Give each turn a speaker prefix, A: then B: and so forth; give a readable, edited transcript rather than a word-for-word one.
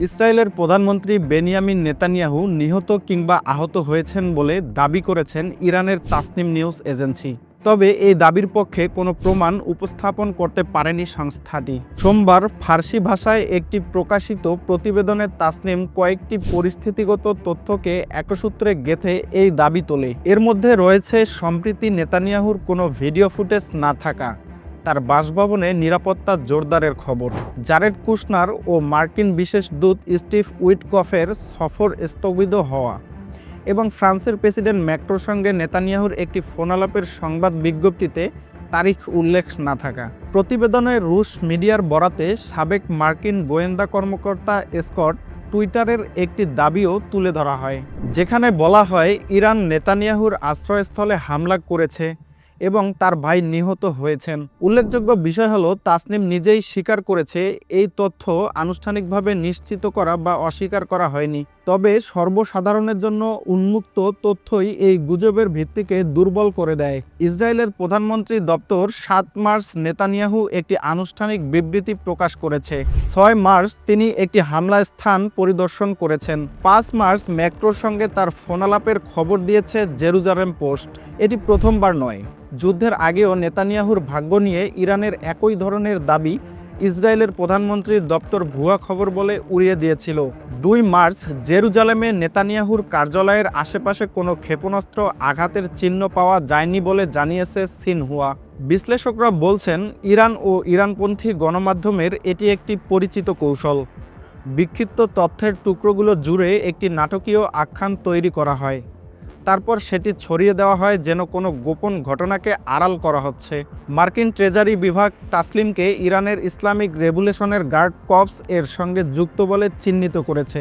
A: ইসরায়েলের প্রধানমন্ত্রী Benjamin Netanyahu নিহত কিংবা আহত হয়েছেন বলে দাবি করেছেন ইরানের তাসনিম নিউজ এজেন্সি। তবে এই দাবির পক্ষে কোনো প্রমাণ উপস্থাপন করতে পারেনি সংস্থাটি। সোমবার ফার্সি ভাষায় একটি প্রকাশিত প্রতিবেদনে তাসনিম কয়েকটি পরিস্থিতিগত তথ্যকে একসূত্রে গেঁথে এই দাবি তোলে। এর মধ্যে রয়েছে সম্প্রতি নেতানিয়াহুর কোনো ভিডিও ফুটেজ না থাকা, তার বাসভবনে নিরাপত্তা জোরদারের খবর, জারেড কুশনার ও মার্কিন বিশেষ দূত স্টিভ উইটকফের সফর স্থগিত হওয়া এবং ফ্রান্সের প্রেসিডেন্ট ম্যাক্রোর সঙ্গে নেতানিয়াহুর একটি ফোনালাপের সংবাদ বিজ্ঞপ্তিতে তারিখ উল্লেখ না থাকা। প্রতিবেদনে রুশ মিডিয়ার বরাতে সাবেক মার্কিন গোয়েন্দা কর্মকর্তা স্কট টুইটারের একটি দাবিও তুলে ধরা হয়, যেখানে বলা হয় ইরান নেতানিয়াহুর আশ্রয়স্থলে হামলা করেছে এবং তার ভাই নিহত হয়েছেন। উল্লেখযোগ্য বিষয় হলো তাসনিম নিজেই স্বীকার করেছে এই তথ্য আনুষ্ঠানিকভাবে নিশ্চিত করা বা অস্বীকার করা হয়নি। তবে সর্বসাধারণের জন্য উন্মুক্ত তথ্যই এই গুজবের ভিত্তিকে দুর্বল করে দেয়। ইসরায়েলের প্রধানমন্ত্রী দপ্তর ৭ মার্চ নেতানিয়াহু একটি আনুষ্ঠানিক বিবৃতি প্রকাশ করেছে। ৬ মার্চ তিনি একটি হামলা স্থান পরিদর্শন করেছেন। ৫ মার্চ ম্যাক্রোর সঙ্গে তার ফোনালাপের খবর দিয়েছে জেরুজালেম পোস্ট। এটি প্রথমবার নয়। যুদ্ধের আগেও নেতানিয়াহুর ভাগ্য নিয়ে ইরানের একই ধরনের দাবি ইসরায়েলের প্রধানমন্ত্রীর দপ্তর ভুয়া খবর বলে উড়িয়ে দিয়েছিল। ২ মার্চ জেরুজালেমে নেতানিয়াহুর কার্যালয়ের আশেপাশে কোনো ক্ষেপণাস্ত্র আঘাতের চিহ্ন পাওয়া যায়নি বলে জানিয়েছে সিনহুয়া। বিশ্লেষকরা বলছেন ইরান ও ইরানপন্থী গণমাধ্যমের এটি একটি পরিচিত কৌশল। বিক্ষিপ্ত তথ্যের টুকরোগুলো জুড়ে একটি নাটকীয় আখ্যান তৈরি করা হয়, তারপর সেটি ছড়িয়ে দেওয়া হয় যেন কোনো গোপন ঘটনাকে আড়াল করা হচ্ছে। মার্কিন ট্রেজারি বিভাগ তাসলিমকে ইরানের ইসলামিক রেভলিউশনের গার্ড কর্পস এর সঙ্গে যুক্ত বলে চিহ্নিত করেছে।